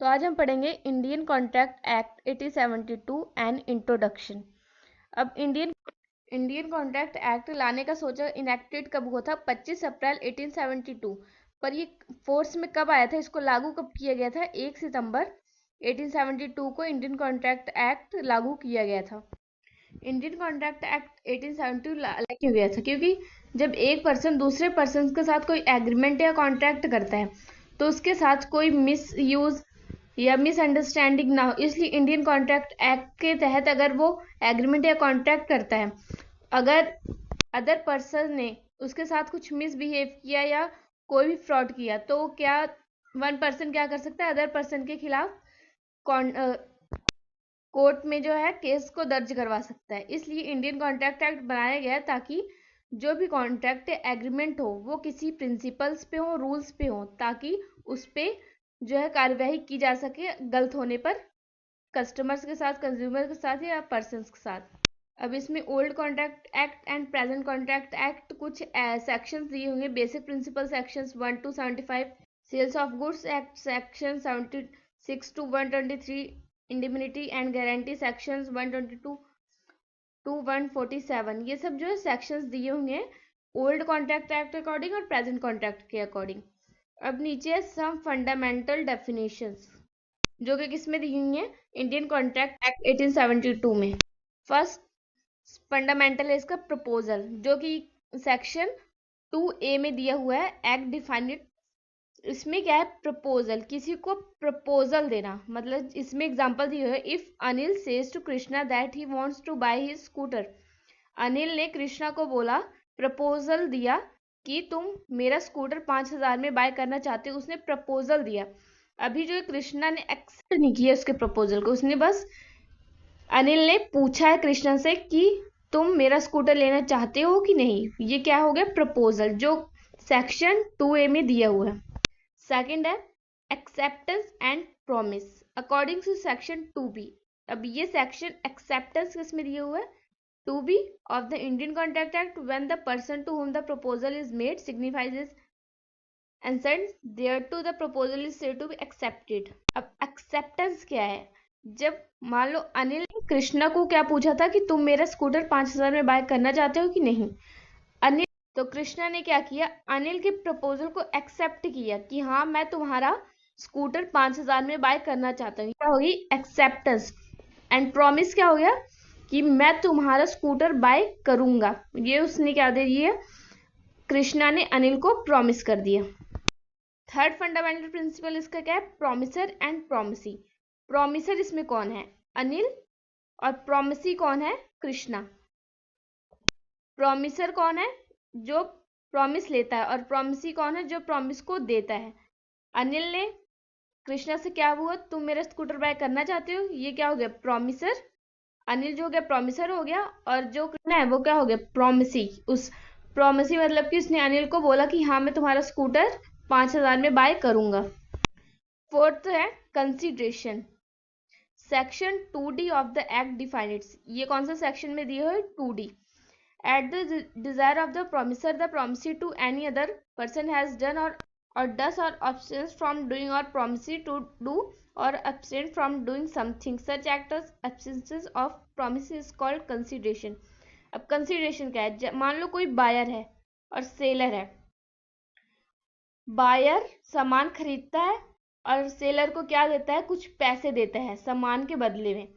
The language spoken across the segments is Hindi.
तो आज हम पढ़ेंगे Indian contract act 1872 and introduction. अब इंडियन कॉन्ट्रैक्ट एक्ट लाने का सोचा इनेक्टेड कब हुआ था? 25 अप्रैल 1872। पर ये फोर्स में कब आया था, इसको लागू कब किया गया था? 1 सितंबर 1872 को इंडियन कॉन्ट्रैक्ट एक्ट लागू किया गया था। इंडियन कॉन्ट्रैक्ट एक्ट 1872 लाया क्यों गया था? क्योंकि जब एक पर्सन दूसरे पर्सन के साथ कोई एग्रीमेंट या कॉन्ट्रैक्ट करता है तो उसके साथ कोई मिस यूज या मिसअंडरस्टैंडिंग ना हो, इसलिए इंडियन कॉन्ट्रैक्ट एक्ट के तहत अगर वो एग्रीमेंट या कॉन्ट्रैक्ट करता है, अगर अदर पर्सन ने उसके साथ कुछ मिसबिहेव किया या कोई भी फ्रॉड किया तो क्या वन पर्सन क्या कर सकता है? अदर पर्सन के खिलाफ कोर्ट में जो है केस को दर्ज करवा सकता है। इसलिए इंडियन कॉन्ट्रैक्ट एक्ट बनाया गया ताकि जो भी कॉन्ट्रैक्ट एग्रीमेंट हो वो किसी प्रिंसिपल्स पे हो, रूल्स पे हो, ताकि उस पे जो है कार्यवाही की जा सके गलत होने पर, कस्टमर्स के साथ, कंज्यूमर के साथ या पर्सन्स के साथ। अब इसमें old contract act and present contract act कुछ सेक्शंस दिए होंगे, basic principle sections 1 to 75, sales of goods act section 76 to 123, indemnity and guarantee sections 122 to 147। ये सब जो है सेक्शंस दिए होंगे ओल्ड कॉन्ट्रैक्ट एक्ट के अकॉर्डिंग और प्रेजेंट कॉन्ट्रैक्ट के अकॉर्डिंग। अब नीचे है सम फंडामेंटल डेफिनेशंस जो कि किसमें दी हुई है? इंडियन कॉन्ट्रैक्ट एक्ट 1872 में। फर्स्ट फंडामेंटल है इसका प्रपोजल, जो कि सेक्शन 2A में दिया हुआ है। एक्ट डिफाइंड, इसमें क्या है? प्रपोजल, किसी को प्रपोजल देना। मतलब इसमें एग्जांपल दी हुई है, if Anil says to Krishna that he wants to buy his scooter. Anil ने कृष्णा को बोला, प्रपोजल दिया कि तुम मेरा स्कूटर 5,000 में बाय करना चाहते हो। उसने प्रपोजल दिया। अभी जो कृष्णा ने एक्सेप्ट नहीं किया उसके प्रपोजल को, उसने बस, अनिल ने पूछा है कृष्णा से कि तुम मेरा स्कूटर लेना चाहते हो कि नहीं। ये क्या हो गया? प्रपोजल, जो सेक्शन 2A में दिया हुआ है। सेकंड है acceptance and promise according to section 2B। अब ये सेक्शन एक्सेप्टेंस किस में दिया हुआ है? 2B of the Indian Contract Act, when the person to whom the proposal is made signifies his assent thereto, the proposal is said to be accepted। अब acceptance क्या है? जब मान लो अनिल ने कृष्णा को क्या पूछा था कि तुम मेरा स्कूटर 5,000 में बाय करना चाहते हो कि नहीं। अनिल, तो कृष्णा ने क्या किया? अनिल के प्रपोजल को एक्सेप्ट किया कि हाँ मैं तुम्हारा स्कूटर 5,000 में बाय करना चाहता हूँ। क्या होगी? एक्सेप्टेंस। एंड प्रॉमिस क्या हो गया? कि मैं तुम्हारा स्कूटर बाय करूंगा। ये उसने क्या दे दिया? कृष्णा ने अनिल को प्रॉमिस कर दिया। थर्ड फंडामेंटल प्रिंसिपल इसका क्या है? Promiser and promisee. प्रॉमिसर इसमें कौन है? अनिल। और प्रॉमिसी कौन है? कृष्णा। प्रॉमिसर कौन है? जो प्रॉमिस लेता है। और प्रॉमिसी कौन है? जो प्रॉमिस को देता है। अनिल ने कृष्णा से क्या हुआ? तुम मेरा स्कूटर बाय करना चाहते हो। ये क्या हो गया? प्रॉमिसर। अनिल जो हो गया प्रॉमिसर हो गया, और जो कृष्णा है वो क्या हो गया? प्रॉमिसी। उस प्रॉमिसी मतलब कि उसने अनिल को बोला कि हाँ मैं तुम्हारा स्कूटर 5,000 में बाय करूंगा। फोर्थ है consideration. Section 2D of the act defines, ये कौन सा सेक्शन में दिया है? 2D। At the desire of the promisor the promisee to any other person has done or does or abstains from doing or promising to do or abstain from doing something, such act as absences of promise is called consideration। अब कंसिडरेशन क्या है? मान लो कोई बायर है और सेलर है। बायर सामान खरीदता है और सेलर को क्या देता है? कुछ पैसे देता है सामान के बदले में।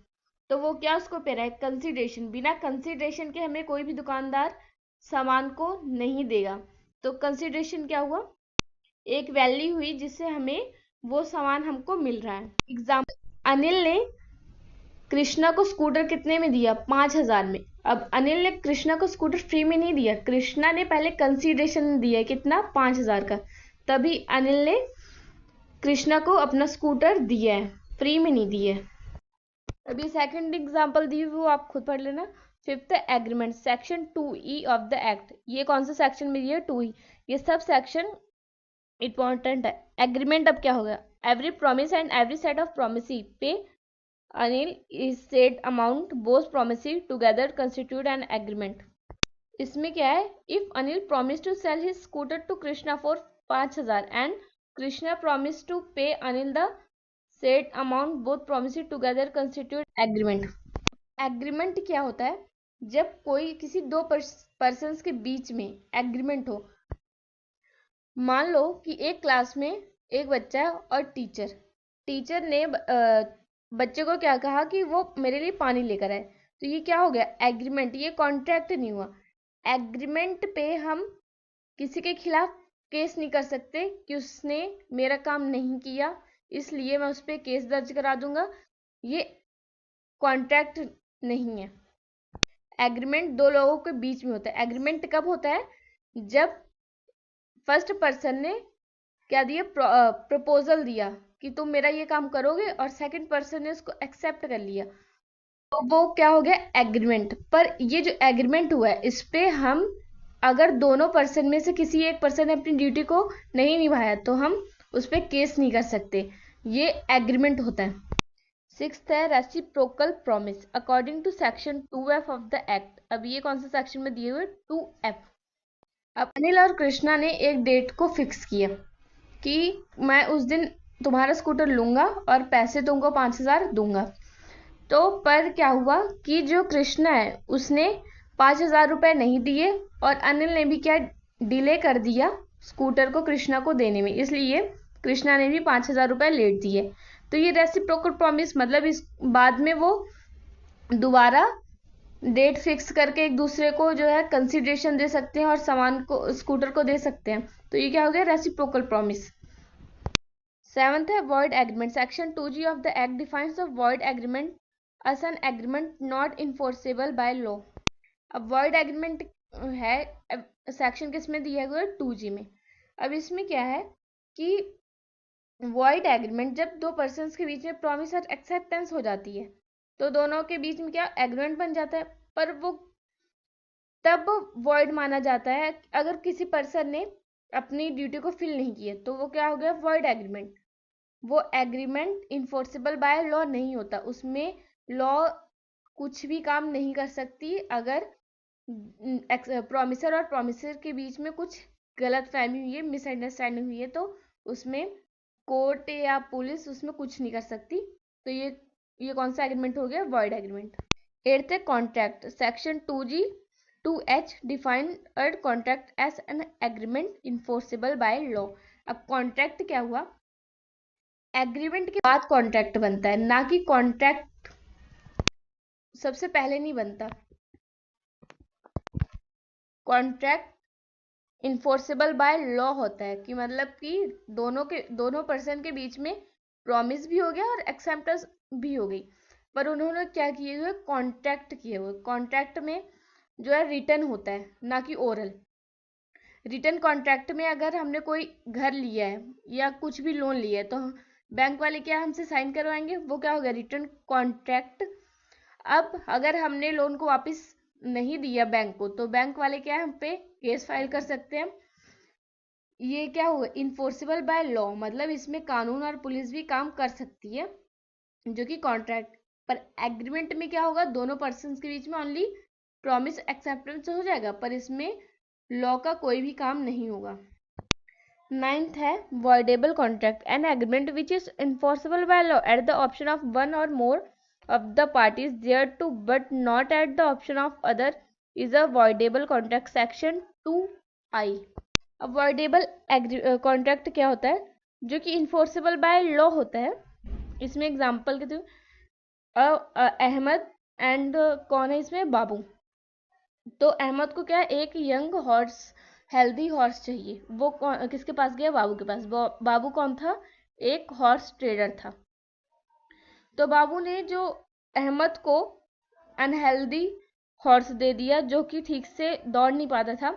तो वो क्या उसको पे रहा है? कंसिडरेशन। बिना कंसिडरेशन के हमें कोई भी दुकानदार सामान को नहीं देगा। तो कंसिडरेशन क्या हुआ? एक वैल्यू हुई जिससे हमें वो सामान हमको मिल रहा है। एग्जाम्पल, अनिल ने कृष्णा को स्कूटर कितने में दिया? 5,000 में। अब अनिल ने कृष्णा को स्कूटर फ्री में नहीं दिया, कृष्णा ने पहले कंसिडरेशन दिया कितना? 5,000 का, तभी अनिल ने कृष्णा को अपना स्कूटर दिया है, फ्री में नहीं दिया। अभी सेकंड एग्जांपल दी वो आप खुद पढ़ लेना। Fifth agreement, section 2E of the act. ये कौन सा सेक्शन में दिया? 2E। ये सब सेक्शन इंपॉर्टेंट है। एग्रीमेंट अब क्या होगा? Every promise and every set of promisee pay Anil is said amount both promisee together constitute an agreement. इसमें क्या है? If Anil promise to sell his scooter to Krishna for 5,000 and Krishna promise to pay Anil the set amount both promises together constitute agreement. Agreement क्या होता है? जब कोई किसी दो पर्सन्स के बीच में एग्रीमेंट हो। मान लो कि एक क्लास में एक बच्चा है और टीचर ने बच्चे को क्या कहा कि वो मेरे लिए पानी लेकर आए। तो ये क्या हो गया? एग्रीमेंट। ये कॉन्ट्रैक्ट नहीं हुआ। एग्रीमेंट पे हम किसी के खिलाफ केस नहीं कर सकते कि उसने मेरा काम नहीं किया, इसलिए मैं उस पर केस दर्ज करा दूंगा। ये कॉन्ट्रैक्ट नहीं है। एग्रीमेंट दो लोगों के बीच में होता है। एग्रीमेंट कब होता है? जब फर्स्ट पर्सन ने क्या दिया? प्रपोजल दिया कि तुम मेरा ये काम करोगे, और सेकंड पर्सन ने उसको एक्सेप्ट कर लिया, तो वो क्या हो गया? एग्रीमेंट। पर ये जो एग्रीमेंट हुआ है, इस पे हम अगर दोनों पर्सन में से किसी एक पर्सन ने अपनी ड्यूटी को नहीं निभाया तो हम उस पर केस नहीं कर सकते। ये एग्रीमेंट होता है। सिक्स्थ है reciprocal promise according to section 2F of the act. अब ये कौन सा सेक्शन में दिए हुए? 2F। अब अनिल और कृष्णा ने एक डेट को फिक्स किया कि मैं उस दिन तुम्हारा स्कूटर लूंगा और पैसे तुमको 5,000 दूंगा। तो पर क्या हुआ कि जो कृष्णा है उसने 5,000 रुपये नहीं दिए, और अनिल ने भी क्या डिले कर दिया स्कूटर को कृष्णा को देने में, इसलिए कृष्णा ने भी 5,000 रुपये लेट दिए। तो ये रेसिप्रोकल प्रॉमिस मतलब इस बाद में वो दोबारा डेट फिक्स करके एक दूसरे को जो है कंसिडरेशन दे सकते हैं और सामान को स्कूटर को दे सकते हैं। तो ये क्या हो गया? Reciprocal promise. सेवंथ है void agreement. Section 2G of the act defines the void agreement as an agreement not enforceable by law. अब वॉइड एग्रीमेंट है सेक्शन किस में दिया हुआ है? 2G में। अब इसमें क्या है कि वॉइड एग्रीमेंट जब दो पर्सन्स के बीच में प्रॉमिस और एक्सेप्टेंस हो जाती है तो दोनों के बीच में क्या एग्रीमेंट बन जाता है, पर वो तब वॉइड माना जाता है अगर किसी पर्सन ने अपनी ड्यूटी को फिल नहीं किया, तो वो क्या हो गया? Void agreement. वो एग्रीमेंट इन्फोर्सेबल बाय लॉ नहीं होता, उसमें लॉ कुछ भी काम नहीं कर सकती अगर प्रॉमिसर और प्रॉमिसर के बीच में कुछ गलत फहमी हुई है, मिसअंडरस्टैंडिंग हुई है, तो उसमें कोर्ट या पुलिस उसमें कुछ नहीं कर सकती। तो ये कौन सा एग्रीमेंट हो गया? Void agreement. एट्थ है contract. Section 2G 2H define a contract as an agreement enforceable by law. अब कॉन्ट्रैक्ट क्या हुआ? एग्रीमेंट के बाद कॉन्ट्रैक्ट बनता है, ना कि कॉन्ट्रैक्ट सबसे पहले नहीं बनता। कॉन्ट्रैक्ट इन्फोर्सेबल बाय लॉ होता है कि मतलब कि दोनों पर्सन के बीच में प्रॉमिस भी हो गया और एक्सेप्टेंस भी हो गई, पर उन्होंने क्या किए हुए? कॉन्ट्रैक्ट किए हुए। कॉन्ट्रैक्ट में जो है रिटन होता है, ना कि ओरल। रिटन कॉन्ट्रैक्ट में अगर हमने कोई घर लिया है या कुछ भी लोन लिया है तो बैंक वाले क्या हमसे साइन करवाएंगे? वो क्या हो गया? Written contract. अब अगर हमने लोन को वापस नहीं दिया बैंक को, तो बैंक वाले क्या हम पे केस फाइल कर सकते हैं। ये क्या हुआ? इन्फोर्सेबल बाय लॉ, मतलब इसमें कानून और पुलिस भी काम कर सकती है, जो कि कॉन्ट्रैक्ट। पर एग्रीमेंट में क्या होगा? दोनों पर्सन के बीच में ओनली प्रॉमिस एक्सेप्टेंस हो जाएगा, पर इसमें लॉ का कोई भी काम नहीं होगा। नाइन्थ है voidable contract. An agreement which is enforceable by law at the option of one और मोर of the parties thereto but not at the option of other is a voidable contract। section 2I। Avoidable contract क्या होता है? जो कि इन्फोर्सेबल बाय लॉ होता है। इसमें एग्जांपल के थ्रू अहमद एंड कौन है इसमें? बाबू। तो अहमद को क्या एक यंग हॉर्स, हेल्दी हॉर्स चाहिए। वो किसके पास गया? बाबू के पास। बाबू कौन था? एक हॉर्स ट्रेडर था। तो बाबू ने जो अहमद को अनहेल्दी हॉर्स दे दिया जो कि ठीक से दौड़ नहीं पाता था,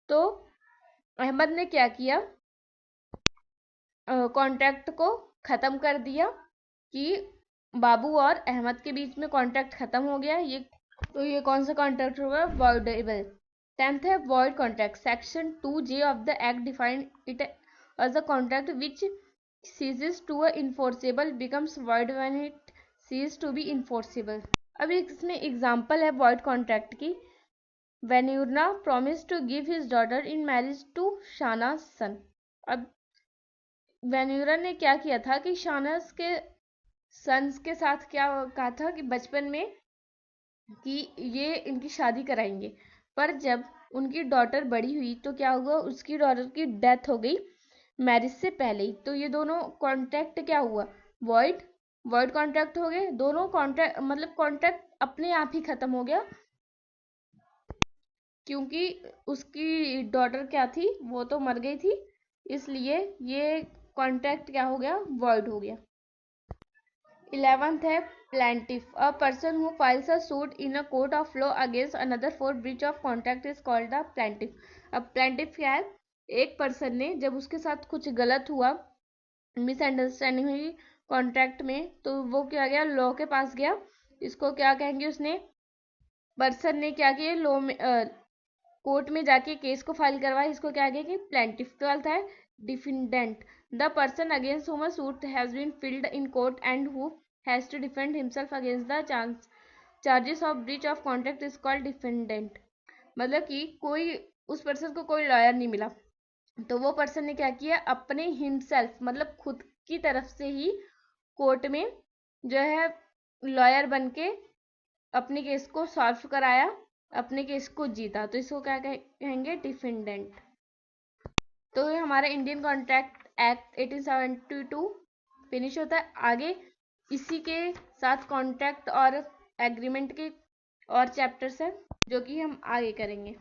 तो अहमद ने क्या किया? कॉन्ट्रैक्ट को ख़त्म कर दिया कि बाबू और अहमद के बीच में कॉन्ट्रैक्ट ख़त्म हो गया। ये कौन सा कॉन्ट्रैक्ट होगा? वॉइडेबल। टेंथ है void contract. Section 2J of the act define it as a contract which ceases to a enforceable becomes void when it ceases to be enforceable। अब इसमें एग्जांपल है void कॉन्ट्रैक्ट की। वेन्यूरना promised to give his daughter in marriage to Shahnaz सन। अब वेन्यूरा ने क्या किया था कि शाहनाज के सन्स के साथ क्या कहा था कि बचपन में कि ये इनकी शादी कराएंगे, पर जब उनकी डॉटर बड़ी हुई तो क्या हुआ, उसकी डॉटर की डेथ हो गई मैरिज से पहले ही। तो ये दोनों कॉन्ट्रैक्ट क्या हुआ, वॉइड वॉइड कॉन्ट्रैक्ट हो गए दोनों कॉन्ट्रैक्ट, मतलब कॉन्ट्रैक्ट अपने आप ही खत्म हो गया, क्योंकि उसकी डॉटर क्या थी, वो तो मर गई थी, इसलिए ये कॉन्ट्रैक्ट क्या हो गया, वॉइड हो गया। 11th है plaintiff, a person who files a suit in a court of law against another for breach of contract is called the plaintiff. अब प्लेंटिफ क्या है, एक पर्सन ने जब उसके साथ कुछ गलत हुआ, मिसअंडरस्टैंडिंग हुई कॉन्ट्रैक्ट में, तो वो क्या गया, लॉ के पास गया। इसको क्या कहेंगे, उसने पर्सन ने क्या किया, लॉ में कोर्ट में जाके केस को फाइल करवाया, इसको क्या कहेंगे, प्लेंटिफ। 12th है defendant, the person against whom a suit has been filed in court and who has to defend himself against the charges of breach of contract is called defendant. मतलब कि कोई, उस पर्सन को कोई लॉयर नहीं मिला, तो वो पर्सन ने क्या किया, अपने हिमसेल्फ मतलब खुद की तरफ से ही कोर्ट में जो है लॉयर बन के अपने केस को सॉल्व कराया, अपने केस को जीता, तो इसको क्या कहेंगे, डिफेंडेंट। तो ये हमारा इंडियन कॉन्ट्रैक्ट एक्ट 1872 फिनिश होता है। आगे इसी के साथ कॉन्ट्रैक्ट और एग्रीमेंट के और चैप्टर्स हैं जो कि हम आगे करेंगे।